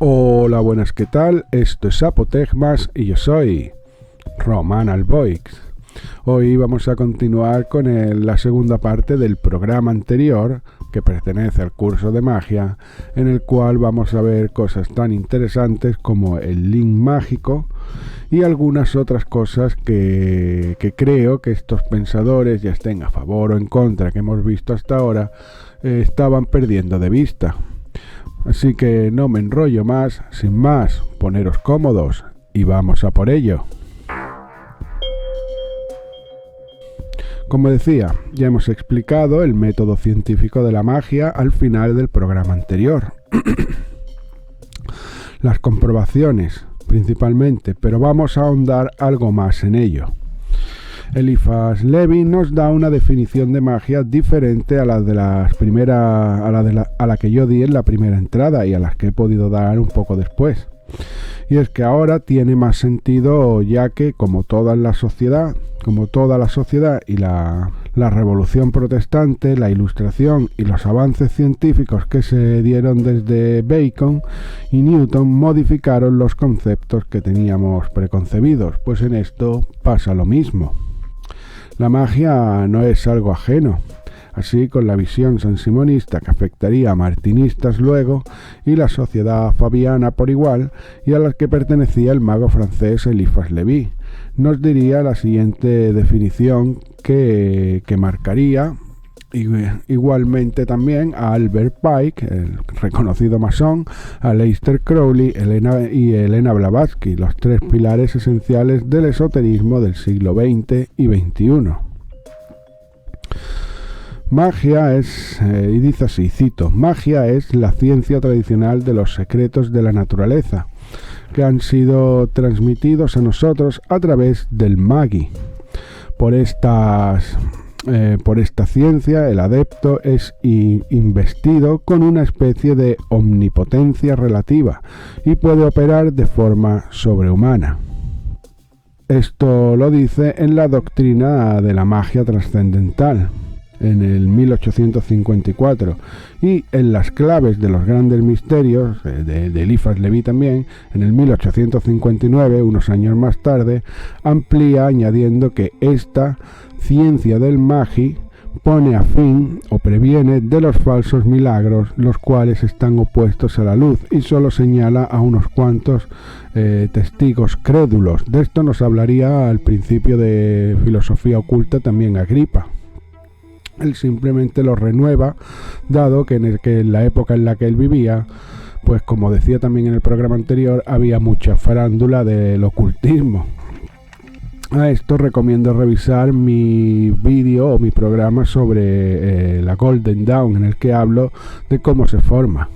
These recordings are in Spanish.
Hola, buenas, ¿qué tal? Esto es Apotegmas y yo soy Roman Alboix. Hoy vamos a continuar con la segunda parte del programa anterior que pertenece al curso de magia, en el cual vamos a ver cosas tan interesantes como el link mágico y algunas otras cosas que creo que estos pensadores, ya estén a favor o en contra, que hemos visto hasta ahora, estaban perdiendo de vista. Así que no me enrollo más, sin más, poneros cómodos y vamos a por ello. Como decía, ya hemos explicado el método científico de la magia al final del programa anterior. Las comprobaciones, principalmente, pero vamos a ahondar algo más en ello. Eliphas Levi nos da una definición de magia diferente a la de a la que yo di en la primera entrada y a las que he podido dar un poco después. Y es que ahora tiene más sentido, ya que como toda la sociedad y la revolución protestante, la ilustración y los avances científicos que se dieron desde Bacon y Newton modificaron los conceptos que teníamos preconcebidos, pues en esto pasa lo mismo. La magia no es algo ajeno, así con la visión sansimonista que afectaría a martinistas luego y la sociedad fabiana por igual, y a las que pertenecía el mago francés Eliphas Levi. Nos diría la siguiente definición que marcaría igualmente también a Albert Pike, el reconocido masón, a Aleister Crowley y Elena Blavatsky, los tres pilares esenciales del esoterismo del siglo XX y XXI. Magia es, y dice así, cito, magia es la ciencia tradicional de los secretos de la naturaleza, que han sido transmitidos a nosotros a través del magi. Por esta ciencia, el adepto es investido con una especie de omnipotencia relativa y puede operar de forma sobrehumana. Esto lo dice en la doctrina de la magia trascendental, en el 1854, y en las claves de los grandes misterios, de Eliphas Levi también, en el 1859, unos años más tarde, amplía añadiendo que esta ciencia del magi pone a fin o previene de los falsos milagros, los cuales están opuestos a la luz, y solo señala a unos cuantos testigos crédulos. De esto nos hablaría al principio de filosofía oculta también Agripa. Él simplemente lo renueva, dado que en la época en la que él vivía, pues como decía también en el programa anterior, había mucha farándula del ocultismo. A esto recomiendo revisar mi vídeo o mi programa sobre la Golden Dawn, en el que hablo de cómo se forma.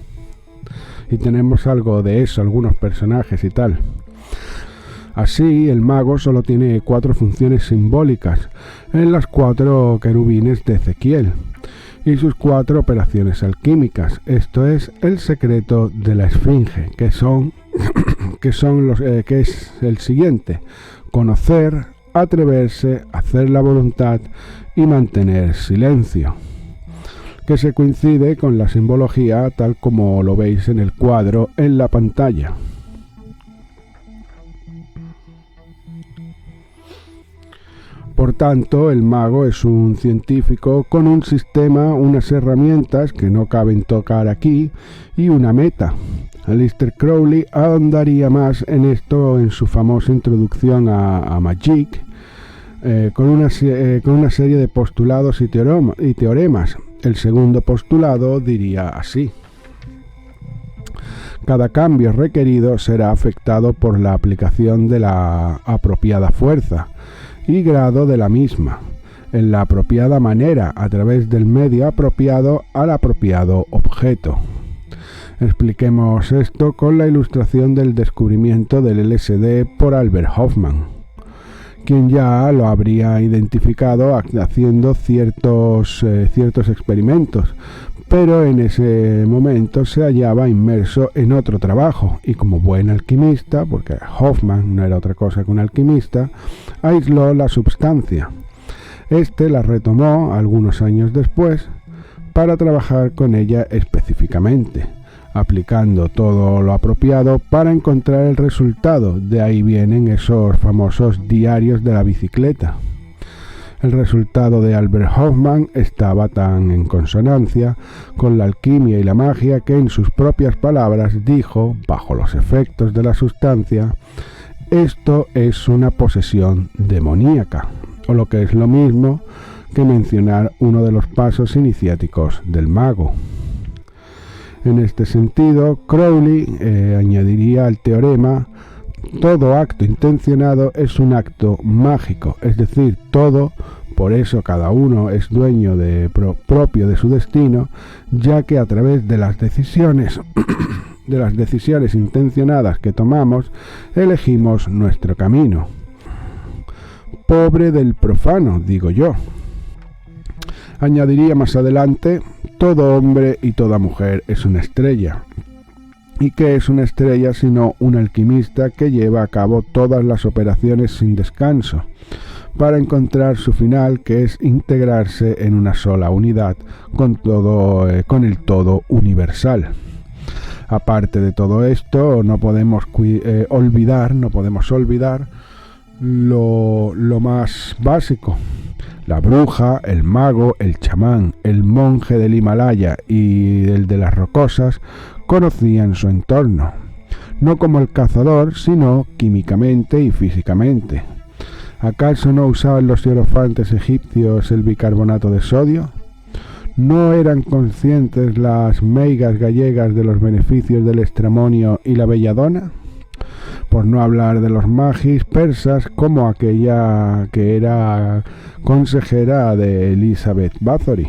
Y tenemos algo de eso, algunos personajes y tal. Así, el mago solo tiene 4 funciones simbólicas en las 4 querubines de Ezequiel y sus 4 operaciones alquímicas. Esto es el secreto de la esfinge, que es el siguiente: conocer, atreverse, hacer la voluntad y mantener silencio, que se coincide con la simbología tal como lo veis en el cuadro en la pantalla. Por tanto, el mago es un científico con un sistema, unas herramientas que no caben tocar aquí y una meta. Aleister Crowley ahondaría más en esto en su famosa introducción a Magic, con una serie de postulados y teoremas. El segundo postulado diría así: cada cambio requerido será afectado por la aplicación de la apropiada fuerza y grado de la misma, en la apropiada manera, a través del medio apropiado al apropiado objeto. Expliquemos esto con la ilustración del descubrimiento del LSD por Albert Hofmann, quien ya lo habría identificado haciendo ciertos experimentos, pero en ese momento se hallaba inmerso en otro trabajo y, como buen alquimista, porque Hofmann no era otra cosa que un alquimista, aisló la substancia. Este la retomó algunos años después para trabajar con ella específicamente, aplicando todo lo apropiado para encontrar el resultado. De ahí vienen esos famosos diarios de la bicicleta. El resultado de Albert Hofmann estaba tan en consonancia con la alquimia y la magia que en sus propias palabras dijo, bajo los efectos de la sustancia, esto es una posesión demoníaca, o lo que es lo mismo que mencionar uno de los pasos iniciáticos del mago. En este sentido, Crowley añadiría al teorema: todo acto intencionado es un acto mágico, es decir, todo, por eso cada uno es dueño propio de su destino, ya que a través de las decisiones intencionadas que tomamos, elegimos nuestro camino. Pobre del profano, digo yo. Añadiría más adelante: todo hombre y toda mujer es una estrella. ¿Y qué es una estrella sino un alquimista que lleva a cabo todas las operaciones sin descanso, para encontrar su final, que es integrarse en una sola unidad con el todo universal? Aparte de todo esto, no podemos olvidar lo más básico. La bruja, el mago, el chamán, el monje del Himalaya y el de las rocosas conocían su entorno, no como el cazador, sino químicamente y físicamente. ¿Acaso no usaban los hierofantes egipcios el bicarbonato de sodio? ¿No eran conscientes las meigas gallegas de los beneficios del estramonio y la belladona? Por no hablar de los magis persas, como aquella que era consejera de Elizabeth Bathory,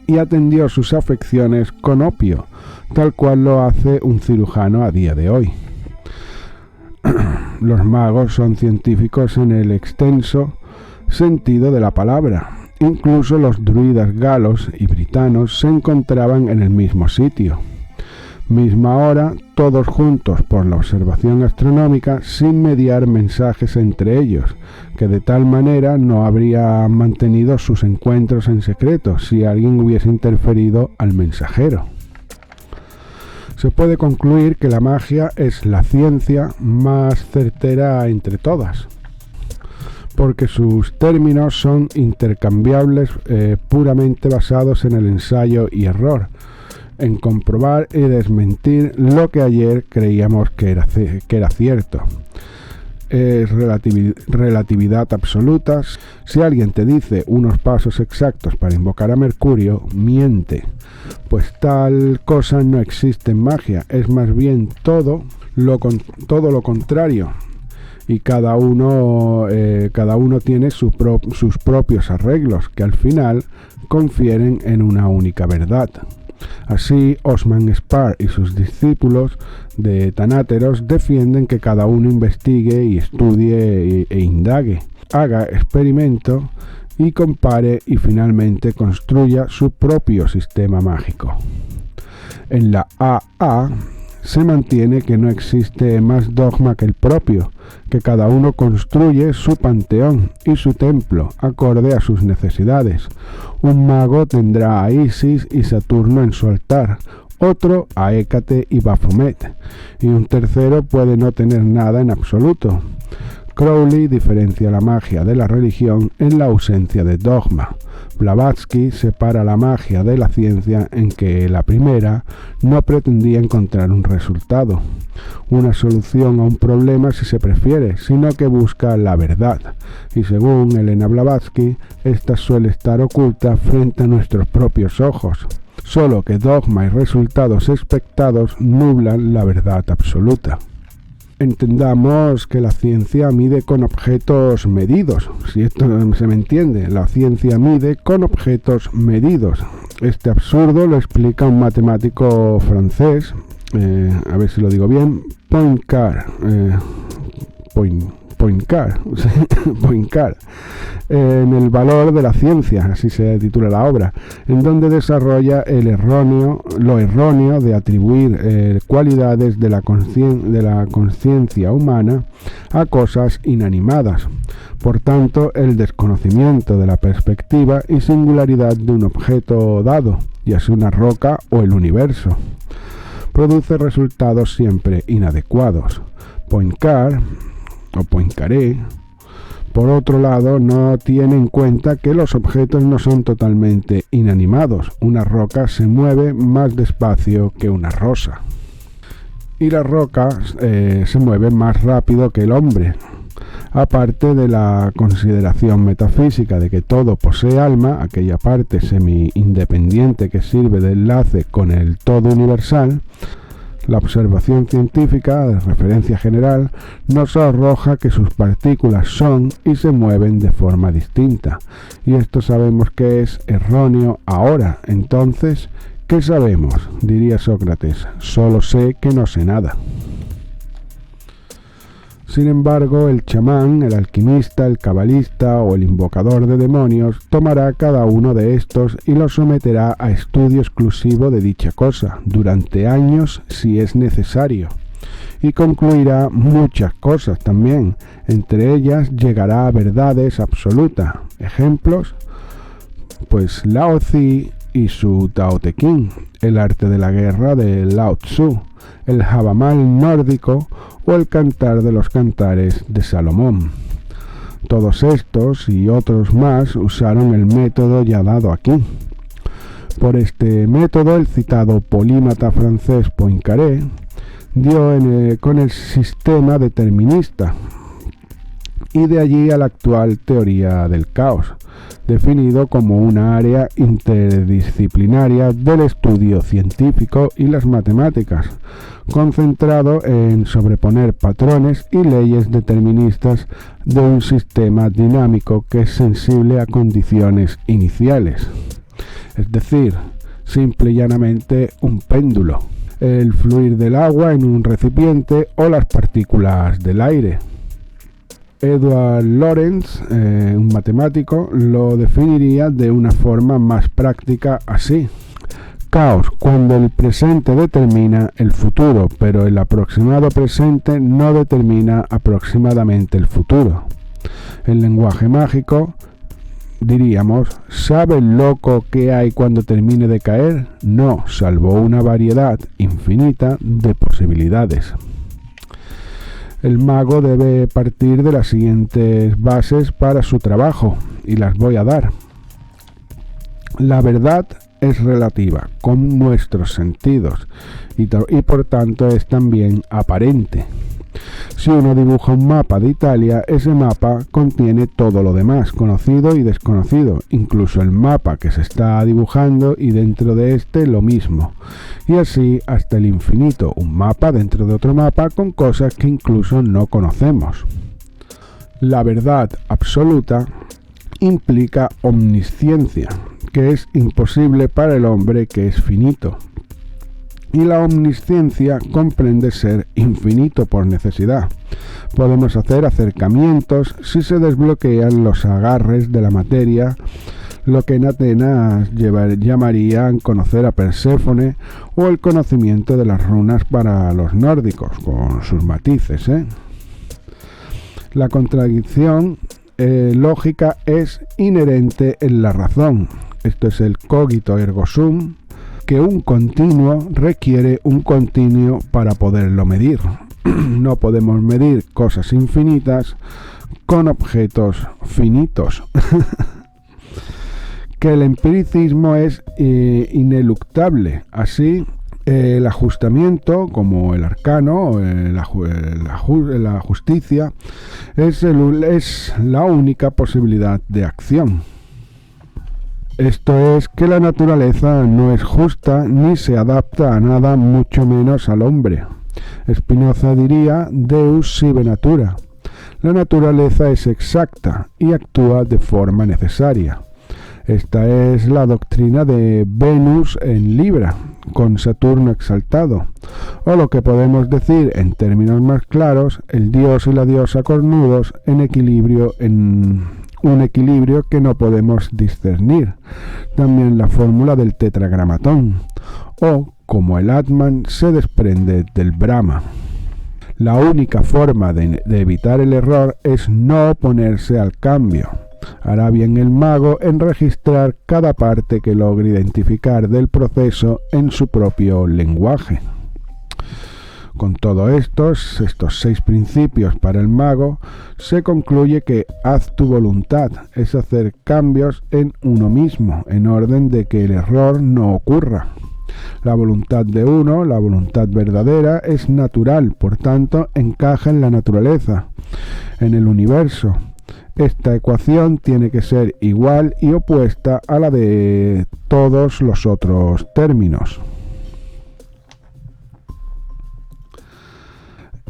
y atendió sus afecciones con opio, tal cual lo hace un cirujano a día de hoy. Los magos son científicos en el extenso sentido de la palabra. Incluso los druidas galos y britanos se encontraban en el mismo sitio, misma hora, todos juntos por la observación astronómica, sin mediar mensajes entre ellos, que de tal manera no habrían mantenido sus encuentros en secreto si alguien hubiese interferido al mensajero. Se puede concluir que la magia es la ciencia más certera entre todas, porque sus términos son intercambiables, puramente basados en el ensayo y error, en comprobar y desmentir lo que ayer creíamos que era cierto. Es relatividad absoluta. Si alguien te dice unos pasos exactos para invocar a Mercurio, miente, pues tal cosa no existe en magia, es más bien todo lo contrario, y cada uno tiene sus propios arreglos que al final confieren en una única verdad. Así, Osman Spar y sus discípulos de Tanáteros defienden que cada uno investigue y estudie e indague, haga experimento y compare y finalmente construya su propio sistema mágico. En la AA se mantiene que no existe más dogma que el propio, que cada uno construye su panteón y su templo acorde a sus necesidades. Un mago tendrá a Isis y Saturno en su altar, otro a Hécate y Baphomet, y un tercero puede no tener nada en absoluto. Crowley diferencia la magia de la religión en la ausencia de dogma. Blavatsky separa la magia de la ciencia en que la primera no pretendía encontrar un resultado, una solución a un problema si se prefiere, sino que busca la verdad. Y según Elena Blavatsky, esta suele estar oculta frente a nuestros propios ojos, solo que dogma y resultados expectados nublan la verdad absoluta. Entendamos que la ciencia mide con objetos medidos. Si esto se me entiende, la ciencia mide con objetos medidos. Este absurdo lo explica un matemático francés, a ver si lo digo bien, Poincaré, en El valor de la ciencia, así se titula la obra, en donde desarrolla lo erróneo de atribuir cualidades de la conciencia humana a cosas inanimadas. Por tanto, el desconocimiento de la perspectiva y singularidad de un objeto dado, ya sea una roca o el universo. Produce resultados siempre inadecuados. Poincaré, por otro lado, no tiene en cuenta que los objetos no son totalmente inanimados. Una roca se mueve más despacio que una rosa. Y la roca se mueve más rápido que el hombre. Aparte de la consideración metafísica de que todo posee alma, aquella parte semi-independiente que sirve de enlace con el todo universal, la observación científica de referencia general nos arroja que sus partículas son y se mueven de forma distinta. Y esto sabemos que es erróneo ahora. Entonces, ¿qué sabemos? Diría Sócrates. Solo sé que no sé nada. Sin embargo, el chamán, el alquimista, el cabalista o el invocador de demonios tomará cada uno de estos y los someterá a estudio exclusivo de dicha cosa, durante años si es necesario. Y concluirá muchas cosas también, entre ellas llegará a verdades absolutas. ¿Ejemplos? Pues Lao Tzu y su Tao Te Ching, el arte de la guerra de Lao Tzu, el Javamal nórdico o el cantar de los cantares de Salomón. Todos estos y otros más usaron el método ya dado aquí. Por este método, el citado polímata francés Poincaré dio con el sistema determinista, y de allí a la actual teoría del caos, definido como una área interdisciplinaria del estudio científico y las matemáticas, concentrado en sobreponer patrones y leyes deterministas de un sistema dinámico que es sensible a condiciones iniciales. Es decir, simple y llanamente un péndulo, el fluir del agua en un recipiente o las partículas del aire. Edward Lorenz, un matemático, lo definiría de una forma más práctica así. Caos, cuando el presente determina el futuro, pero el aproximado presente no determina aproximadamente el futuro. En lenguaje mágico, diríamos, ¿sabe el loco qué hay cuando termine de caer? No, salvo una variedad infinita de posibilidades. El mago debe partir de las siguientes bases para su trabajo, y las voy a dar. La verdad es relativa con nuestros sentidos y por tanto es también aparente. Si uno dibuja un mapa de Italia, ese mapa contiene todo lo demás, conocido y desconocido, incluso el mapa que se está dibujando y dentro de este lo mismo. Y así hasta el infinito, un mapa dentro de otro mapa con cosas que incluso no conocemos. La verdad absoluta implica omnisciencia, que es imposible para el hombre que es finito. Y la omnisciencia comprende ser infinito por necesidad. Podemos hacer acercamientos si se desbloquean los agarres de la materia, lo que en Atenas llamarían conocer a Perséfone, o el conocimiento de las runas para los nórdicos, con sus matices. La contradicción lógica es inherente en la razón. Esto es el cogito ergo sum, que un continuo requiere un continuo para poderlo medir. No podemos medir cosas infinitas con objetos finitos. Que el empiricismo es ineluctable. Así, el ajustamiento, como el arcano, la justicia, es la única posibilidad de acción. Esto es que la naturaleza no es justa ni se adapta a nada, mucho menos al hombre. Spinoza diría Deus sive natura. La naturaleza es exacta y actúa de forma necesaria. Esta es la doctrina de Venus en Libra, con Saturno exaltado, o lo que podemos decir en términos más claros, el dios y la diosa cornudos en un equilibrio que no podemos discernir. También la fórmula del tetragramatón, o como el Atman se desprende del Brahma. La única forma de evitar el error es no oponerse al cambio. Hará bien el mago en registrar cada parte que logre identificar del proceso en su propio lenguaje. Con todos estos 6 principios para el mago, se concluye que haz tu voluntad es hacer cambios en uno mismo, en orden de que el error no ocurra. La voluntad de uno, la voluntad verdadera, es natural, por tanto, encaja en la naturaleza, en el universo. Esta ecuación tiene que ser igual y opuesta a la de todos los otros términos.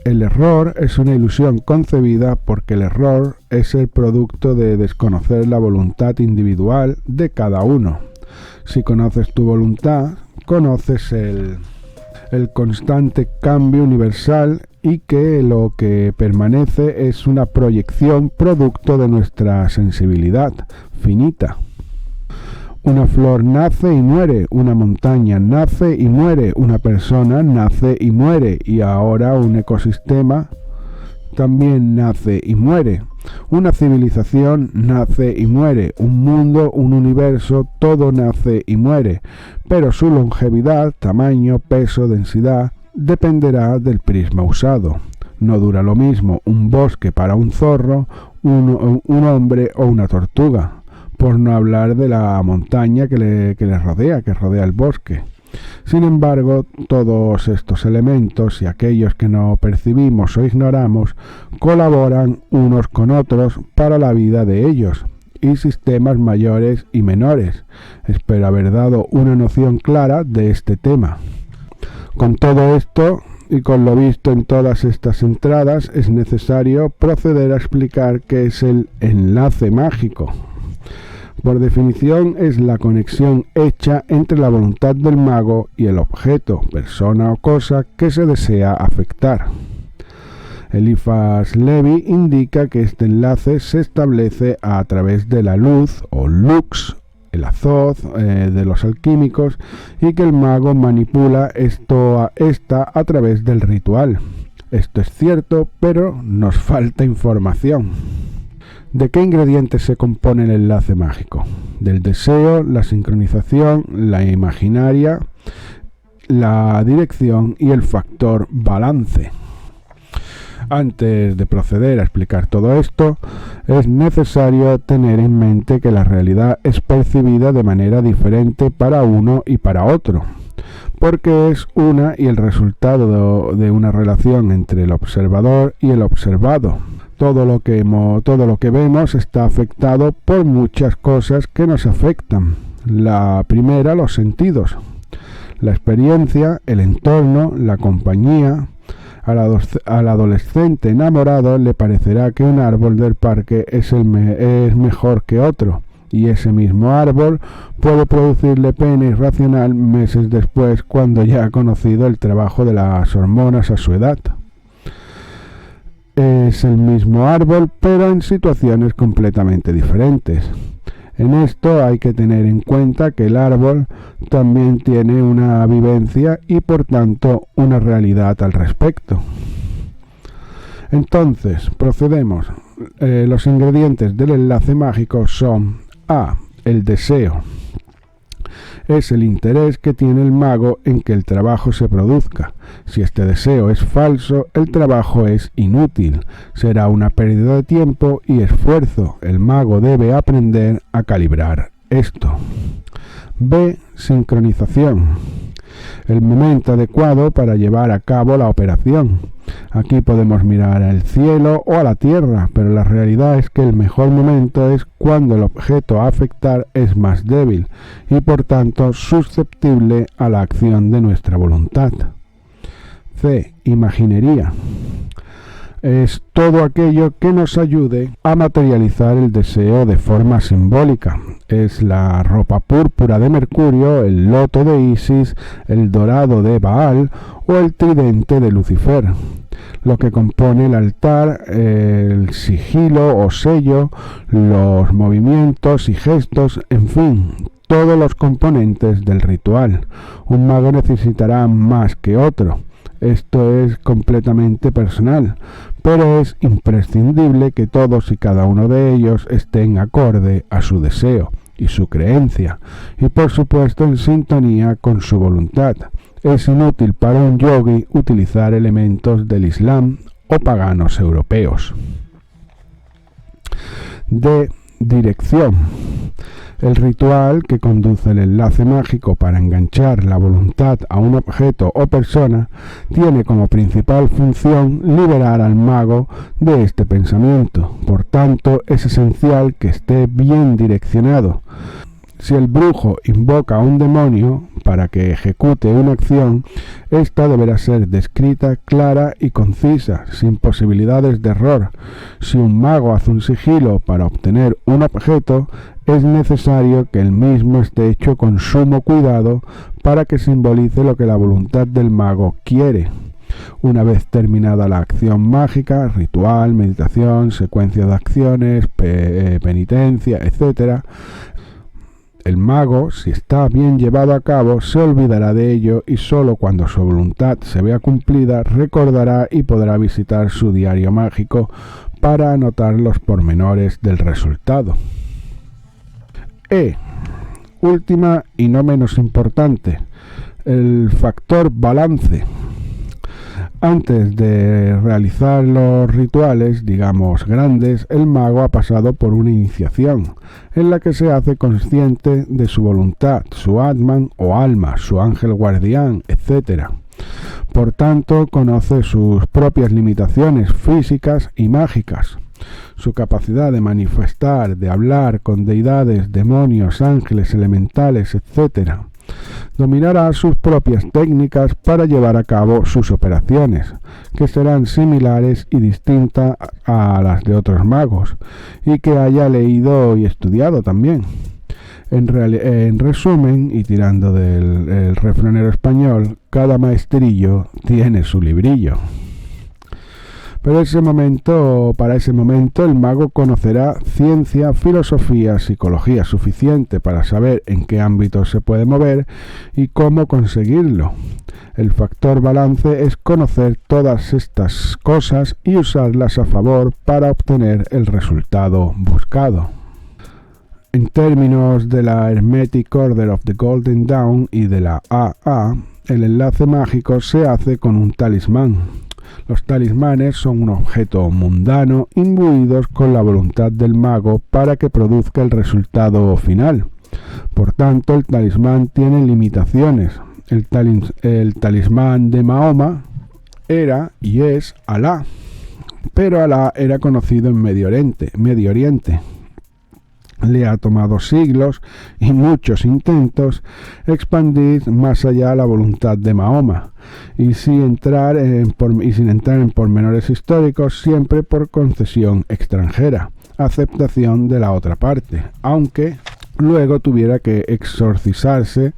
El error es una ilusión concebida porque el error es el producto de desconocer la voluntad individual de cada uno. Si conoces tu voluntad, conoces el constante cambio universal y que lo que permanece es una proyección producto de nuestra sensibilidad finita. Una flor nace y muere, una montaña nace y muere, una persona nace y muere, y ahora un ecosistema también nace y muere. Una civilización nace y muere, un mundo, un universo, todo nace y muere, pero su longevidad, tamaño, peso, densidad, dependerá del prisma usado. No dura lo mismo un bosque para un zorro, un hombre o una tortuga, por no hablar de la montaña que le rodea, que rodea el bosque. Sin embargo, todos estos elementos y aquellos que no percibimos o ignoramos colaboran unos con otros para la vida de ellos y sistemas mayores y menores. Espero haber dado una noción clara de este tema. Con todo esto y con lo visto en todas estas entradas, es necesario proceder a explicar qué es el enlace mágico. Por definición, es la conexión hecha entre la voluntad del mago y el objeto, persona o cosa que se desea afectar. Eliphas Levi indica que este enlace se establece a través de la luz o lux, el azoth de los alquímicos, y que el mago manipula esta a través del ritual. Esto es cierto, pero nos falta información. ¿De qué ingredientes se compone el enlace mágico? Del deseo, la sincronización, la imaginaria, la dirección y el factor balance. Antes de proceder a explicar todo esto, es necesario tener en mente que la realidad es percibida de manera diferente para uno y para otro, porque es una y el resultado de una relación entre el observador y el observado. Todo lo que vemos está afectado por muchas cosas que nos afectan. La primera, los sentidos, la experiencia, el entorno, la compañía. Al adolescente enamorado le parecerá que un árbol del parque es mejor que otro, y ese mismo árbol puede producirle pena irracional meses después, cuando ya ha conocido el trabajo de las hormonas a su edad. Es el mismo árbol, pero en situaciones completamente diferentes. En esto hay que tener en cuenta que el árbol también tiene una vivencia y por tanto una realidad al respecto. Entonces, procedemos. Los ingredientes del enlace mágico son: A. El deseo. Es el interés que tiene el mago en que el trabajo se produzca. Si este deseo es falso, el trabajo es inútil. Será una pérdida de tiempo y esfuerzo. El mago debe aprender a calibrar esto. B. Sincronización. El momento adecuado para llevar a cabo la operación. Aquí podemos mirar al cielo o a la tierra, pero la realidad es que el mejor momento es cuando el objeto a afectar es más débil y por tanto susceptible a la acción de nuestra voluntad. C. Imaginería. Es todo aquello que nos ayude a materializar el deseo de forma simbólica. Es la ropa púrpura de Mercurio, el loto de Isis, el dorado de Baal o el tridente de Lucifer. Lo que compone el altar, el sigilo o sello, los movimientos y gestos, en fin, todos los componentes del ritual. Un mago necesitará más que otro. Esto es completamente personal, pero es imprescindible que todos y cada uno de ellos estén acorde a su deseo y su creencia, y por supuesto en sintonía con su voluntad. Es inútil para un yogi utilizar elementos del Islam o paganos europeos. De dirección. El ritual que conduce el enlace mágico para enganchar la voluntad a un objeto o persona tiene como principal función liberar al mago de este pensamiento. Por tanto, es esencial que esté bien direccionado. Si el brujo invoca a un demonio para que ejecute una acción, esta deberá ser descrita clara y concisa, sin posibilidades de error. Si un mago hace un sigilo para obtener un objeto, es necesario que el mismo esté hecho con sumo cuidado para que simbolice lo que la voluntad del mago quiere. Una vez terminada la acción mágica, ritual, meditación, secuencia de acciones, penitencia, etc., el mago, si está bien llevado a cabo, se olvidará de ello y sólo cuando su voluntad se vea cumplida recordará y podrá visitar su diario mágico para anotar los pormenores del resultado. Última y no menos importante, el factor balance. Antes de realizar los rituales, digamos grandes, el mago ha pasado por una iniciación, en la que se hace consciente de su voluntad, su Atman o alma, su ángel guardián, etc. Por tanto, conoce sus propias limitaciones físicas y mágicas, su capacidad de manifestar, de hablar con deidades, demonios, ángeles, elementales, etc. Dominará sus propias técnicas para llevar a cabo sus operaciones, que serán similares y distintas a las de otros magos, y que haya leído y estudiado también. En resumen, y tirando del refranero español, cada maestrillo tiene su librillo. Para ese momento el mago conocerá ciencia, filosofía, psicología suficiente para saber en qué ámbito se puede mover y cómo conseguirlo. El factor balance es conocer todas estas cosas y usarlas a favor para obtener el resultado buscado. En términos de la Hermetic Order of the Golden Dawn y de la AA, el enlace mágico se hace con un talismán. Los talismanes son un objeto mundano imbuidos con la voluntad del mago para que produzca el resultado final. Por tanto, el talismán tiene limitaciones. El talismán de Mahoma era y es Alá, pero Alá era conocido en Medio Oriente. Le ha tomado siglos y muchos intentos expandir más allá la voluntad de Mahoma, y sin entrar en pormenores históricos, siempre por concesión extranjera, aceptación de la otra parte, aunque luego tuviera que exorcizarse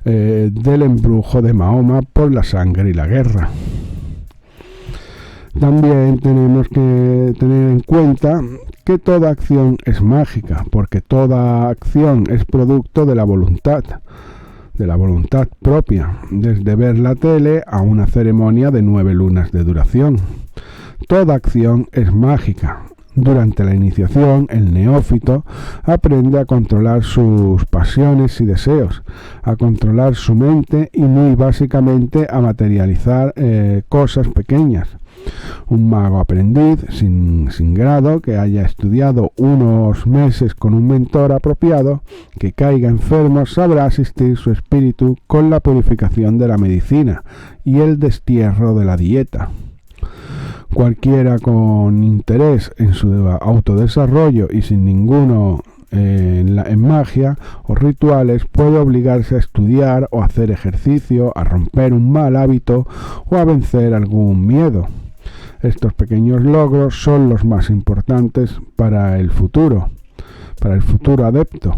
del embrujo de Mahoma por la sangre y la guerra. También tenemos que tener en cuenta que toda acción es mágica, porque toda acción es producto de la voluntad propia, desde ver la tele a una ceremonia de 9 lunas de duración. Toda acción es mágica. Durante la iniciación, el neófito aprende a controlar sus pasiones y deseos, a controlar su mente y muy básicamente a materializar cosas pequeñas. Un mago aprendiz sin grado que haya estudiado unos meses con un mentor apropiado, que caiga enfermo, sabrá asistir su espíritu con la purificación de la medicina y el destierro de la dieta. Cualquiera con interés en su autodesarrollo y sin ninguno en magia o rituales puede obligarse a estudiar o hacer ejercicio, a romper un mal hábito o a vencer algún miedo. Estos pequeños logros son los más importantes para el futuro adepto,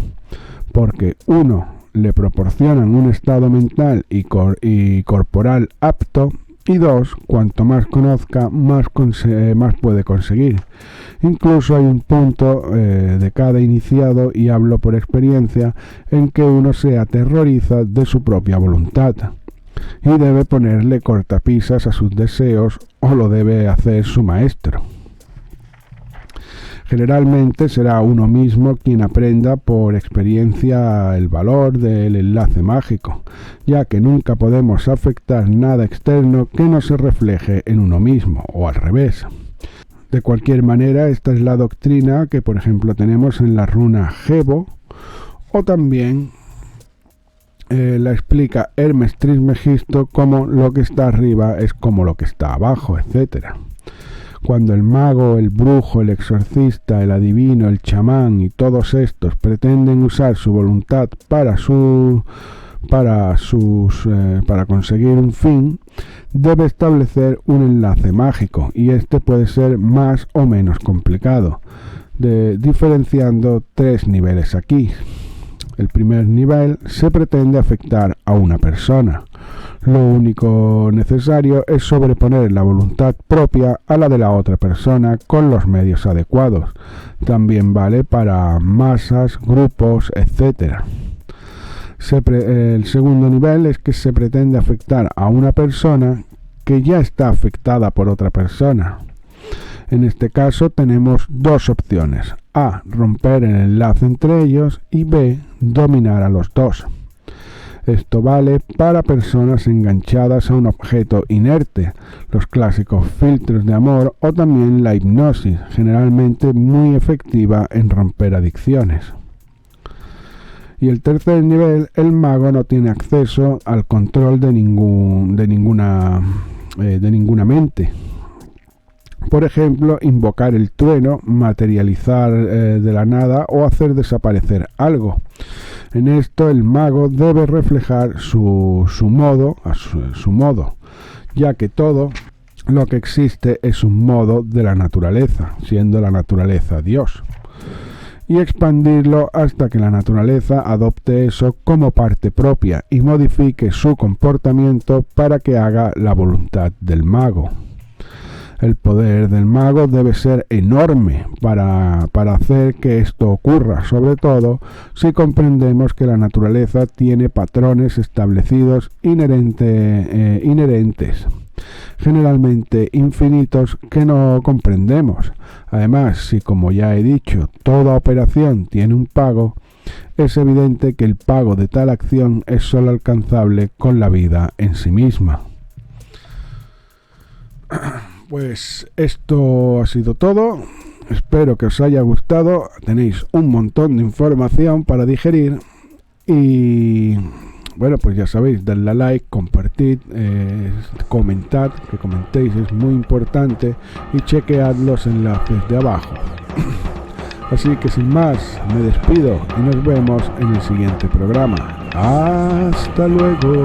porque 1. Le proporcionan un estado mental y corporal apto, y 2. Cuanto más conozca, más puede conseguir. Incluso hay un punto de cada iniciado, y hablo por experiencia, en que uno se aterroriza de su propia voluntad. y debe ponerle cortapisas a sus deseos o lo debe hacer su maestro. Generalmente será uno mismo quien aprenda por experiencia el valor del enlace mágico, ya que nunca podemos afectar nada externo que no se refleje en uno mismo, o al revés. De cualquier manera, esta es la doctrina que, por ejemplo, tenemos en la runa Gebo, o también la explica Hermes Trismegisto como lo que está arriba es como lo que está abajo, etc. Cuando el mago, el brujo, el exorcista, el adivino, el chamán y todos estos pretenden usar su voluntad para conseguir un fin, debe establecer un enlace mágico, y este puede ser más o menos complicado, diferenciando 3 niveles aquí. El primer nivel se pretende afectar a una persona. Lo único necesario es sobreponer la voluntad propia a la de la otra persona con los medios adecuados. También vale para masas, grupos, etc. El segundo nivel es que se pretende afectar a una persona que ya está afectada por otra persona. En este caso tenemos 2 opciones: A, romper el enlace entre ellos, y B, dominar a los dos. Esto vale para personas enganchadas a un objeto inerte, los clásicos filtros de amor, o también la hipnosis, generalmente muy efectiva en romper adicciones. Y el tercer nivel, el mago no tiene acceso al control de ninguna mente. Por ejemplo, invocar el trueno, materializar de la nada o hacer desaparecer algo. En esto el mago debe reflejar su modo, ya que todo lo que existe es un modo de la naturaleza, siendo la naturaleza Dios, y expandirlo hasta que la naturaleza adopte eso como parte propia y modifique su comportamiento para que haga la voluntad del mago. El poder del mago debe ser enorme para hacer que esto ocurra, sobre todo si comprendemos que la naturaleza tiene patrones establecidos inherentes, generalmente infinitos, que no comprendemos. Además, si, como ya he dicho, toda operación tiene un pago, es evidente que el pago de tal acción es solo alcanzable con la vida en sí misma. Pues esto ha sido todo. Espero que os haya gustado. Tenéis un montón de información para digerir. Y bueno, pues ya sabéis, dadle a like, compartid, comentad, que comentéis es muy importante, y chequead los enlaces de abajo. Así que sin más, me despido y nos vemos en el siguiente programa. ¡Hasta luego!